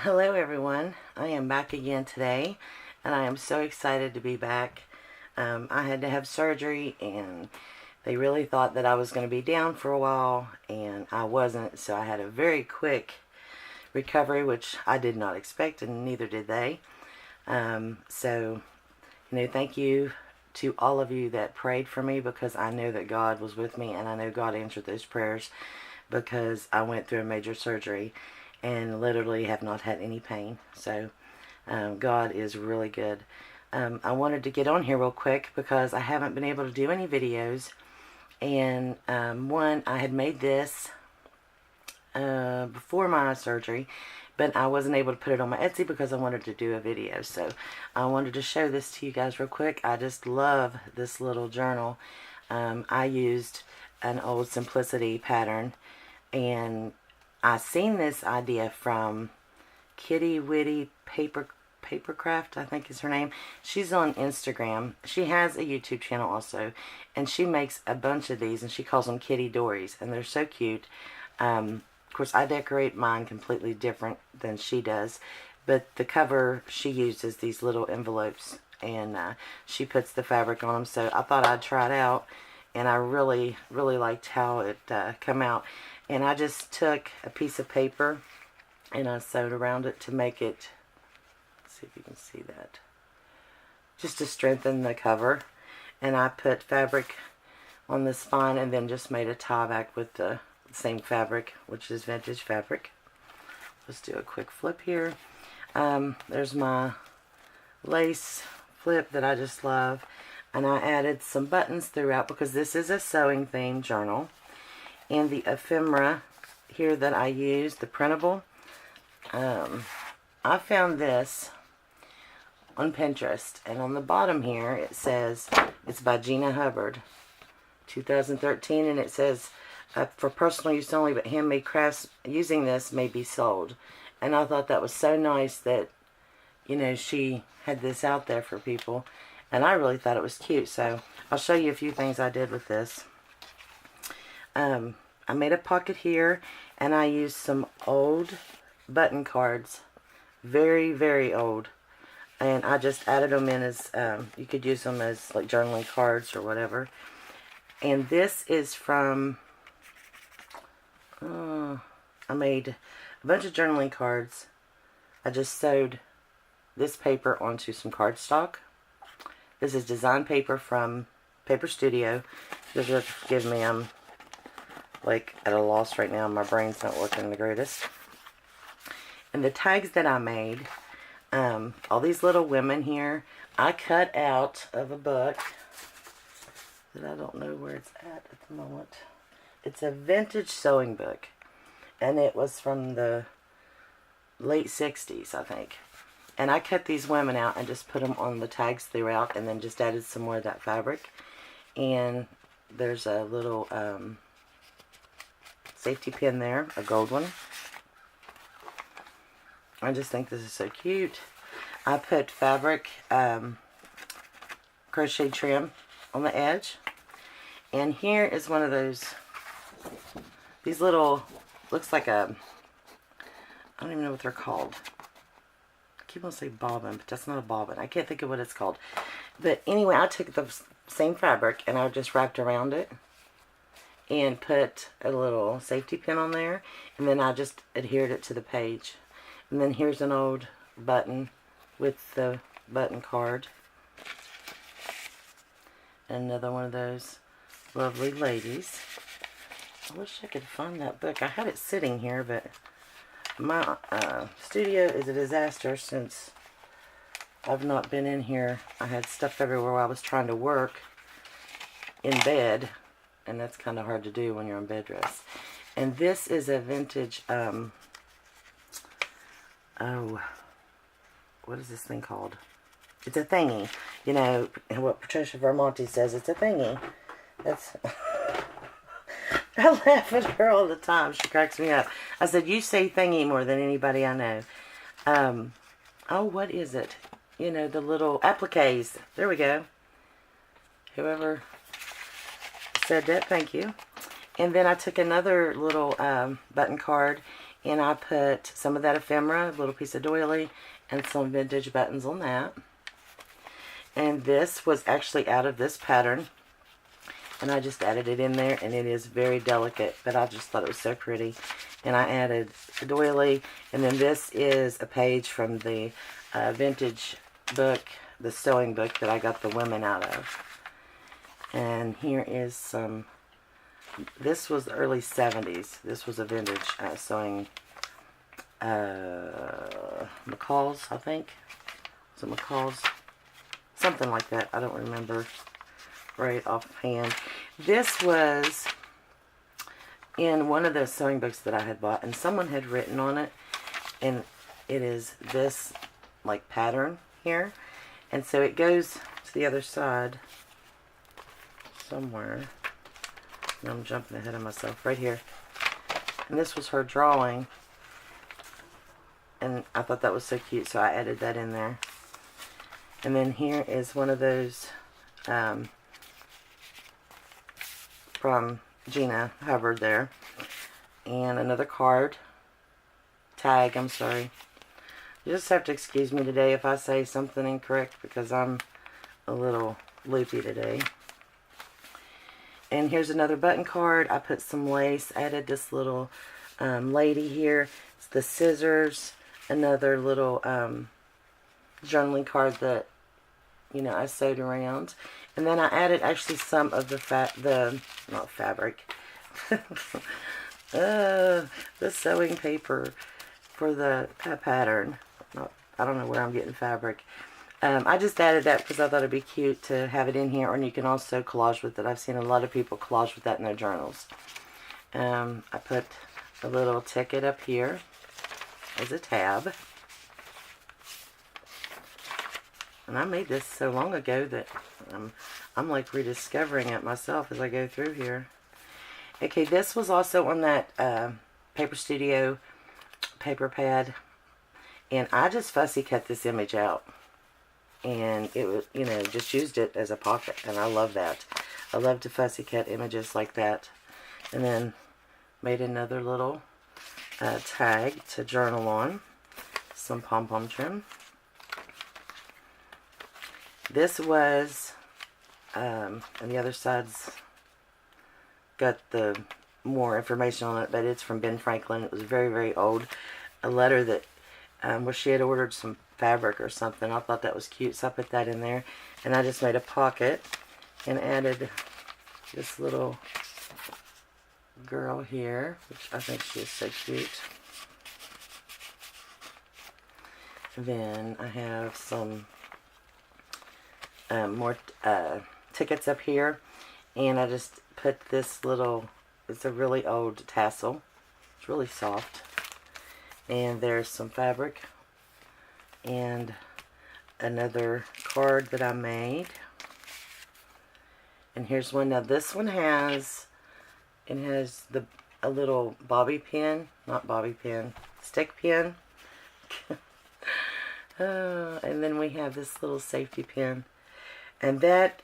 Hello everyone, I am back again today and I am so excited to be back. I had to have surgery and they really thought that I was going to be down for a while and I wasn't, so I had a very quick recovery, which I did not expect and neither did they. Thank you to all of you that prayed for me, because I know that God was with me and I know God answered those prayers, because I went through a major surgery and literally have not had any pain. So God is really good. I wanted to get on here real quick because I haven't been able to do any videos. And one, I had made this before my surgery, but I wasn't able to put it on my Etsy because I wanted to do a video. So I wanted to show this to you guys real quick. I just love this little journal. I used an old Simplicity pattern, and I seen this idea from Kitty Witty Papercraft, I think is her name. She's on Instagram. She has a YouTube channel also, and she makes a bunch of these, and she calls them Kitty Dories, and they're so cute. Of course, I decorate mine completely different than she does, but the cover, she uses these little envelopes, and she puts the fabric on them, so I thought I'd try it out, and I really, really liked how it come out. And I just took a piece of paper and I sewed around it to make it, let's see if you can see that, just to strengthen the cover. And I put fabric on the spine and then just made a tie back with the same fabric, which is vintage fabric. Let's do a quick flip here. There's my lace flip that I just love. And I added some buttons throughout because this is a sewing themed journal. And the ephemera here that I use, the printable, I found this on Pinterest, and on the bottom here it says it's by Gina Hubbard, 2013, and it says for personal use only, but handmade crafts using this may be sold. And I thought that was so nice that, you know, she had this out there for people, and I really thought it was cute. So I'll show you a few things I did with this. I made a pocket here, and I used some old button cards, very, very old, and I just added them in as, you could use them as like journaling cards or whatever. And this is from, I made a bunch of journaling cards. I just sewed this paper onto some cardstock. This is design paper from Paper Studio. You'll just forgive me, I'm like at a loss right now. My brain's not working the greatest. And the tags that I made, all these little women here, I cut out of a book that I don't know where it's at the moment. It's a vintage sewing book, and it was from the late 60s, I think. And I cut these women out and just put them on the tags throughout, and then just added some more of that fabric. And there's a little safety pin there, a gold one. I just think this is so cute. I put fabric crochet trim on the edge. And here is one of these little, looks like a, I don't even know what they're called. I keep on saying bobbin, but that's not a bobbin. I can't think of what it's called. But anyway, I took the same fabric and I just wrapped around it and put a little safety pin on there, and then I just adhered it to the page. And then here's an old button with the button card. And another one of those lovely ladies. I wish I could find that book. I had it sitting here, but my studio is a disaster since I've not been in here. I had stuff everywhere while I was trying to work in bed, and that's kind of hard to do when you're on bed rest. And this is a vintage, what is this thing called? It's a thingy. You know, what Patricia Vermonti says, it's a thingy. That's, I laugh at her all the time. She cracks me up. I said, you say thingy more than anybody I know. Oh, what is it? You know, the little appliques. There we go. Whoever said that, thank you. And then I took another little button card And I put some of that ephemera, a little piece of doily, and some vintage buttons on that. And this was actually out of this pattern. And I just added it in there, and it is very delicate, but I just thought it was so pretty. And I added the doily, and then this is a page from the vintage book, the sewing book that I got the women out of. And here is some, this was the early 70s. This was a vintage sewing, McCall's, I think. Was it McCall's? Something like that. I don't remember right offhand. This was in one of those sewing books that I had bought, and someone had written on it, and it is this like pattern here, and so it goes to the other side somewhere. And I'm jumping ahead of myself right here. And this was her drawing, and I thought that was so cute, so I added that in there. And then here is one of those from Gina Hubbard there, and another card tag. I'm sorry, you just have to excuse me today if I say something incorrect, because I'm a little loopy today. And here's another button card. I put some lace, added this little lady here. It's the scissors, another little journaling card that, you know, I sewed around. And then I added actually some of the not fabric, the sewing paper for the pattern. I don't know where I'm getting fabric. I just added that because I thought it'd be cute to have it in here, and you can also collage with it. I've seen a lot of people collage with that in their journals. I put a little ticket up here as a tab. And I made this so long ago that I'm like rediscovering it myself as I go through here. Okay, this was also on that Paper Studio paper pad. And I just fussy cut this image out. And it was, you know, just used it as a pocket. And I love that. I love to fussy cut images like that. And then made another little tag to journal on. Some pom-pom trim. This was, and the other side's got the more information on it, but it's from Ben Franklin. It was very, very old. A letter that, where she had ordered some fabric or something. I thought that was cute, so I put that in there. And I just made a pocket and added this little girl here, which I think she is so cute. And then I have some more tickets up here, and I just put this little, it's a really old tassel, it's really soft, and there's some fabric and another card that I made. And here's one. Now this one has, it has a little bobby pin, not bobby pin, stick pin. And then we have this little safety pin. And that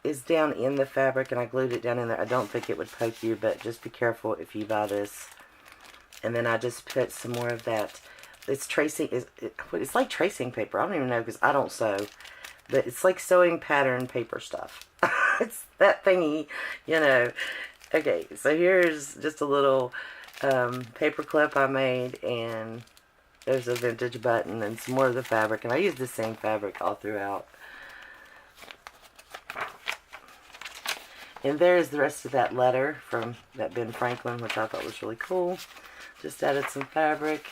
is down in the fabric, and I glued it down in there. I don't think it would poke you, but just be careful if you buy this. And then I just put some more of that. It's tracing, it's like tracing paper. I don't even know because I don't sew. But it's like sewing pattern paper stuff. It's that thingy, you know. Okay, so here's just a little paper clip I made, and there's a vintage button and some more of the fabric. And I used the same fabric all throughout. And there's the rest of that letter from that Ben Franklin, which I thought was really cool. Just added some fabric.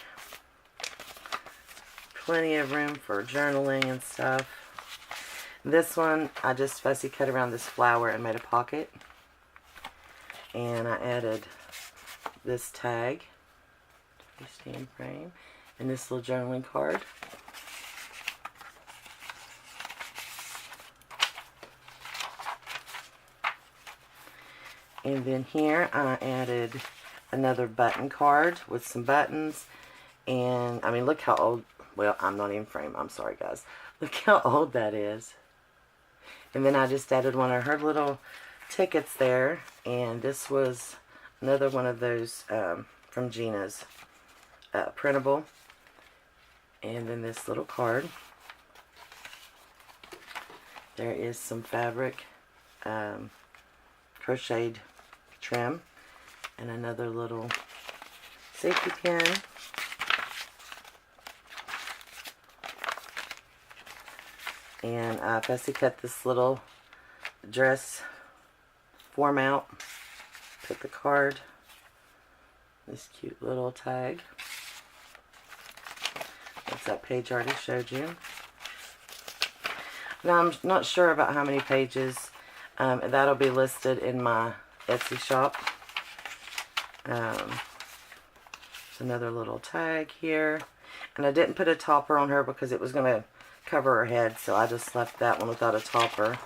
Plenty of room for journaling and stuff. This one, I just fussy cut around this flower and made a pocket. And I added this tag, stand frame, and this little journaling card. And then here I added another button card with some buttons. And I mean, look how old, well, I'm not in frame, I'm sorry guys. Look how old that is. And then I just added one of her little tickets there. And this was another one of those from Gina's printable. And then this little card. There is some fabric, crocheted trim, and another little safety pin. And I fussy cut this little dress form out. Put the card, this cute little tag. That's that page I already showed you. Now I'm not sure about how many pages. That'll be listed in my Etsy shop. There's another little tag here. And I didn't put a topper on her because it was going to cover her head, so I just left that one without a topper.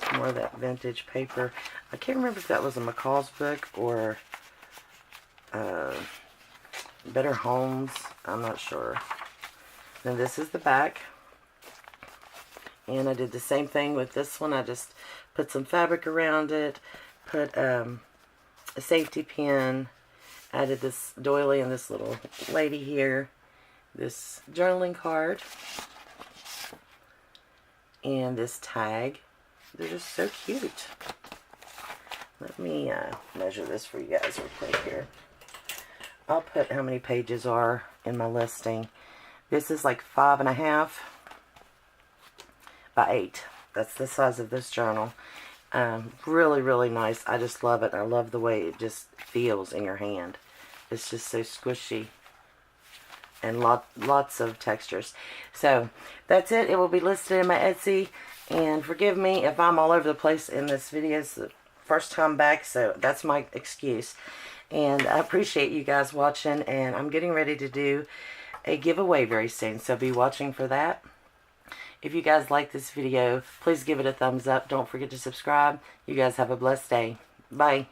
Some more of that vintage paper. I can't remember if that was a McCall's book or Better Homes. I'm not sure. Then this is the back. And I did the same thing with this one. I just put some fabric around it, put a safety pin, added this doily and this little lady here, this journaling card, and this tag. They're just so cute. Let me measure this for you guys real quick here. I'll put how many pages are in my listing. This is like 5.5 by 8. That's the size of this journal. Really, really nice. I just love it. I love the way it just feels in your hand. It's just so squishy. And lots of textures. So, that's it. It will be listed in my Etsy. And forgive me if I'm all over the place in this video. It's the first time back, so that's my excuse. And I appreciate you guys watching. And I'm getting ready to do a giveaway very soon. So, be watching for that. If you guys like this video, please give it a thumbs up. Don't forget to subscribe. You guys have a blessed day. Bye.